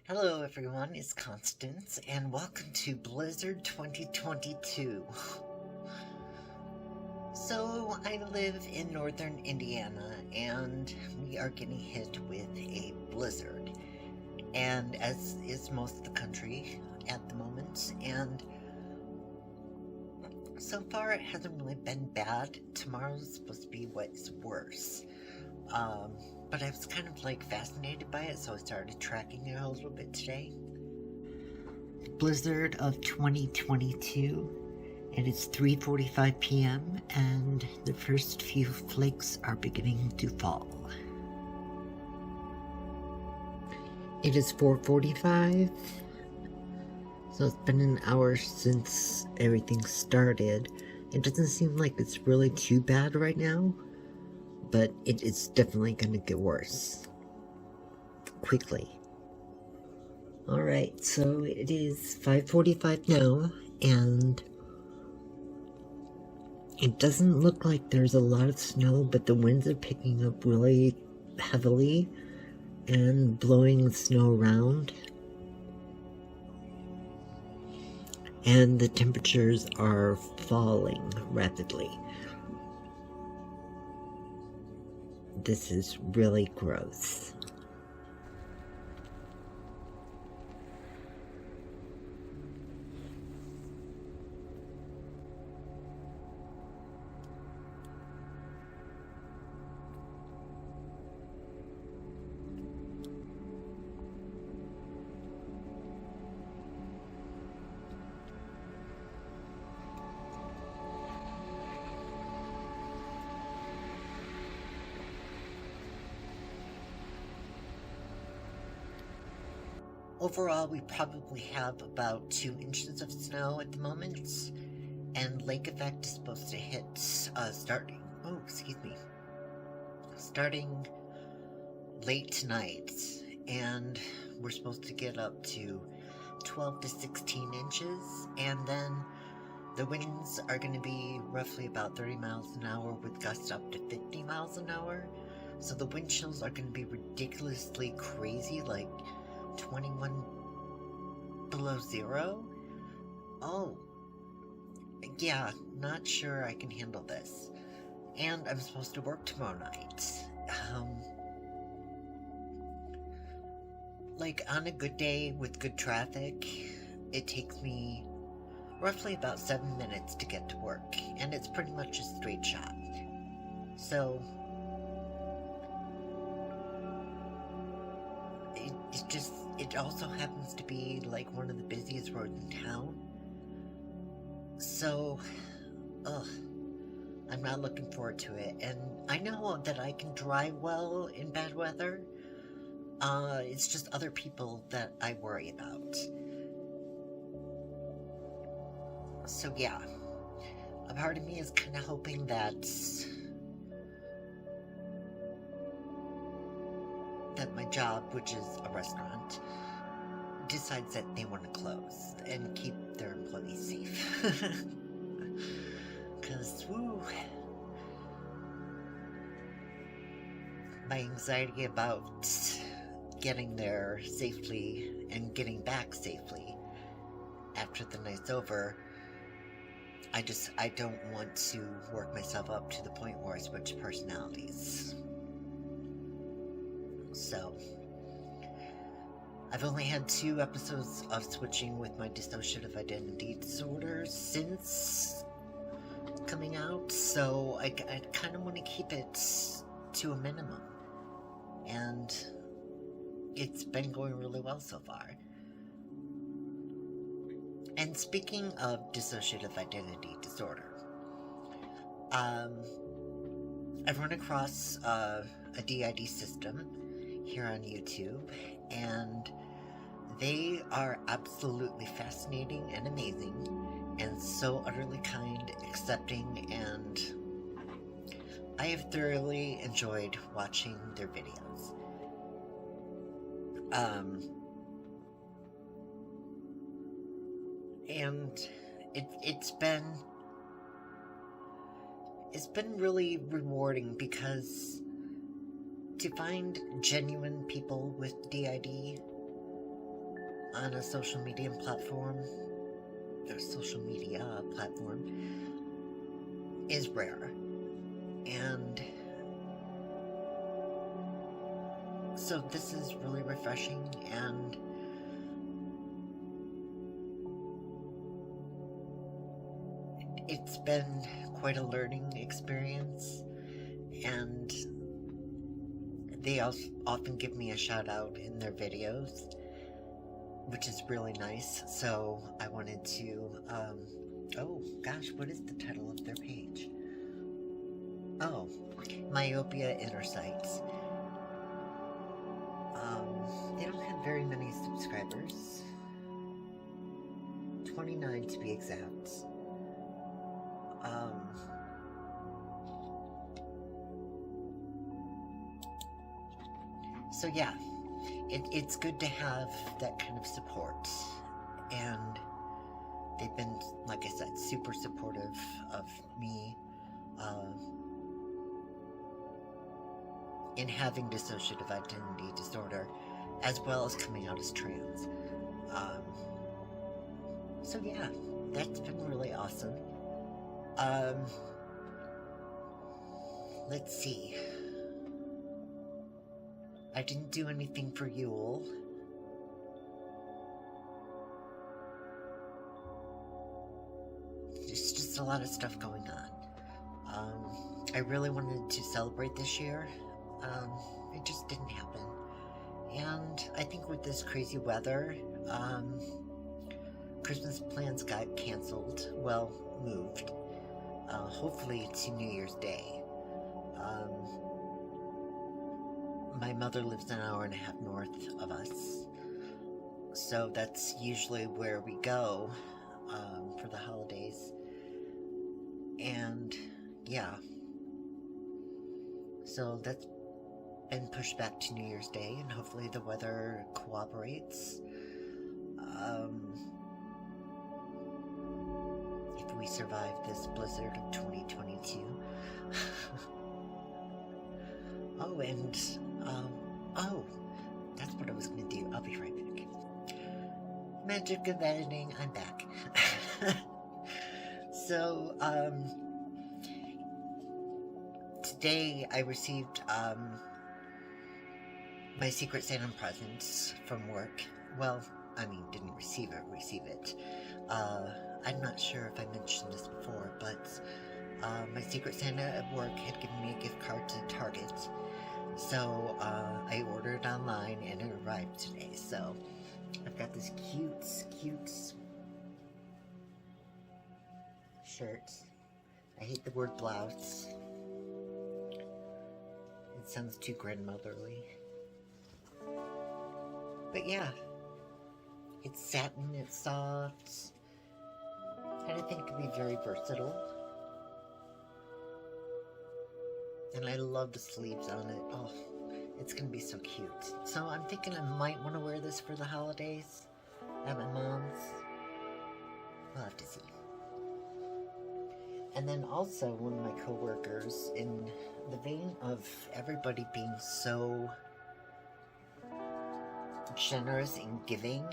Hello everyone, it's Constance, and welcome to Blizzard 2022. So, I live in northern Indiana, and we are getting hit with a blizzard, and as is most of the country at the moment, and so far it hasn't really been bad. Tomorrow's supposed to be what's worse. Um, but I was kind of fascinated by it, so I started tracking it a little bit today. Blizzard of 2022, and it's 3:45 p.m. and the first few flakes are beginning to fall. It is 4:45, so it's been an hour since everything started. It doesn't seem like it's really too bad right now, but it's definitely going to get worse quickly. Alright, so it is 5:45 now, and it doesn't look like there's a lot of snow, but the winds are picking up really heavily and blowing snow around. And the temperatures are falling rapidly. This is really gross. Overall, we probably have about 2 inches of snow at the moment, and lake effect is supposed to hit starting late tonight, and we're supposed to get up to 12 to 16 inches, and then the winds are going to be roughly about 30 miles an hour with gusts up to 50 miles an hour. So the wind chills are going to be ridiculously crazy, like 21 below zero. Oh, yeah, not sure I can handle this. And I'm supposed to work tomorrow night. On a good day with good traffic, it takes me roughly about 7 minutes to get to work, and it's pretty much a straight shot. So, it also happens to be one of the busiest roads in town. So, I'm not looking forward to it, and I know that I can drive well in bad weather. It's just other people that I worry about. So yeah, a part of me is kind of hoping that my job, which is a restaurant, decides that they want to close and keep their employees safe. Because, my anxiety about getting there safely and getting back safely after the night's over, I don't want to work myself up to the point where I switch personalities. So, I've only had 2 episodes of switching with my dissociative identity disorder since coming out, so I kind of want to keep it to a minimum. And it's been going really well so far. And speaking of dissociative identity disorder, I've run across a DID system here on YouTube, and they are absolutely fascinating and amazing, and so utterly kind, accepting, and I have thoroughly enjoyed watching their videos. And it's been really rewarding, because to find genuine people with DID on a social media platform is rare. And so this is really refreshing, and it's been quite a learning experience, and they often give me a shout out in their videos, which is really nice. So I wanted to, oh gosh, what is the title of their page? Oh, Myopia Inner Sights. They don't have very many subscribers. 29 to be exact. So yeah, it's good to have that kind of support, and they've been, like I said, super supportive of me in having dissociative identity disorder, as well as coming out as trans. So yeah, that's been really awesome. Let's see. I didn't do anything for Yule. There's just a lot of stuff going on. I really wanted to celebrate this year. It just didn't happen. And I think with this crazy weather, Christmas plans got canceled. Well, moved. Hopefully to New Year's Day. My mother lives an hour and a half north of us, so that's usually where we go for the holidays. And yeah, so that's been pushed back to New Year's Day, and hopefully the weather cooperates. If we survive this blizzard of 2022. Oh, and, oh, that's what I was gonna do. I'll be right back. Magic of editing, I'm back. So, today I received, my Secret Santa presents from work. Well, I mean, didn't receive it. I'm not sure if I mentioned this before, but, my Secret Santa at work had given me a gift card to Target. So, I ordered online and it arrived today. So, I've got this cute shirt. I hate the word blouse. It sounds too grandmotherly. But yeah, it's satin, it's soft, and I think it can be very versatile. And I love the sleeves on it. Oh, it's gonna be so cute. So I'm thinking I might want to wear this for the holidays at my mom's. We'll have to see. And then also one of my coworkers, in the vein of everybody being so generous and giving,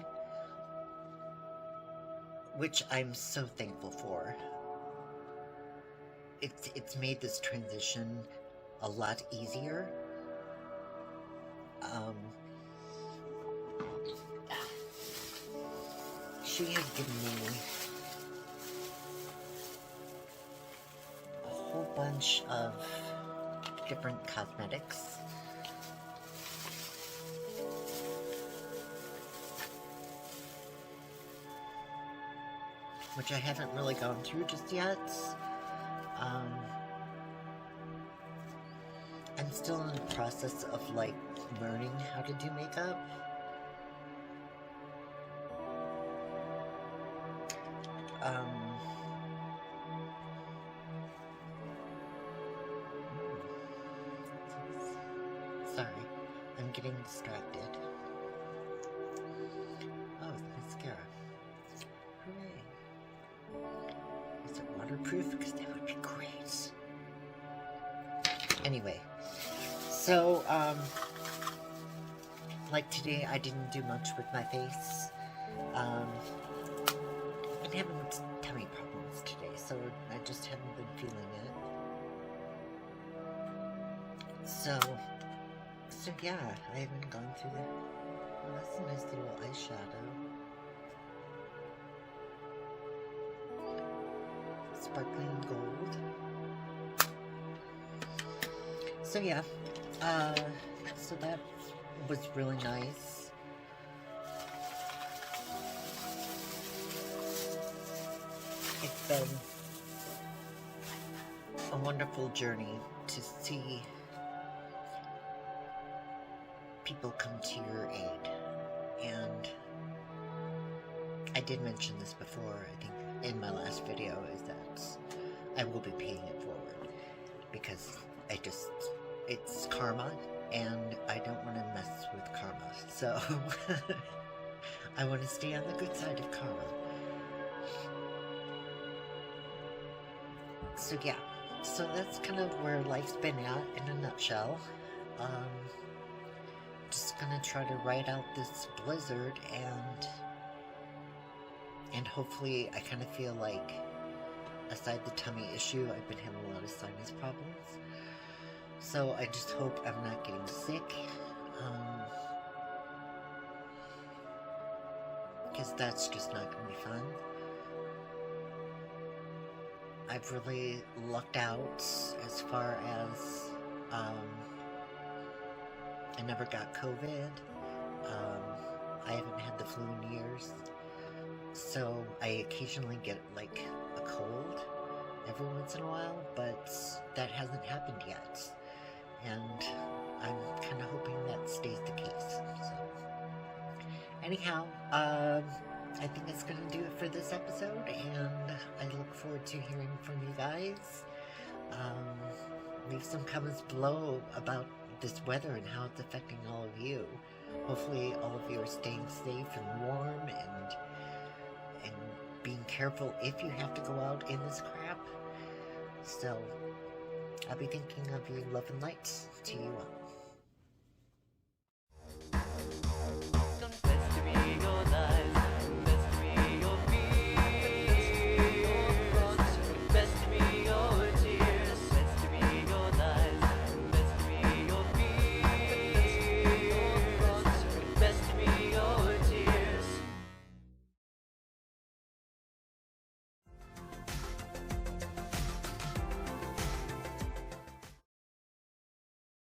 which I'm so thankful for. It's made this transition a lot easier. She has given me a whole bunch of different cosmetics. Which I haven't really gone through just yet. I'm still in the process of, like, learning how to do makeup. Sorry, I'm getting distracted. Oh, it's mascara. Hooray. Is it waterproof? Because that would be great. Anyway, so, like today I didn't do much with my face. I've been having tummy problems today, so I just haven't been feeling it. So yeah, I haven't gone through the. Well, that's a nice little eyeshadow. Sparkling gold. So yeah, so that was really nice. It's been a wonderful journey to see people come to your aid. And I did mention this before, I think in my last video, is that I will be paying it forward, because it's karma, and I don't want to mess with karma, so I want to stay on the good side of karma. So yeah, so that's kind of where life's been at in a nutshell. Just gonna try to ride out this blizzard, and hopefully I kind of feel like, aside the tummy issue, I've been having a lot of sinus problems. So I just hope I'm not getting sick, because that's just not going to be fun. I've really lucked out as far as, I never got COVID. I haven't had the flu in years. So I occasionally get like a cold every once in a while, but that hasn't happened yet. And I'm kind of hoping that stays the case. So anyhow, I think that's going to do it for this episode, and I look forward to hearing from you guys. Leave some comments below about this weather and how it's affecting all of you. Hopefully all of you are staying safe and warm, and being careful if you have to go out in this crap. So I'll be thinking of you. Love and light to you all.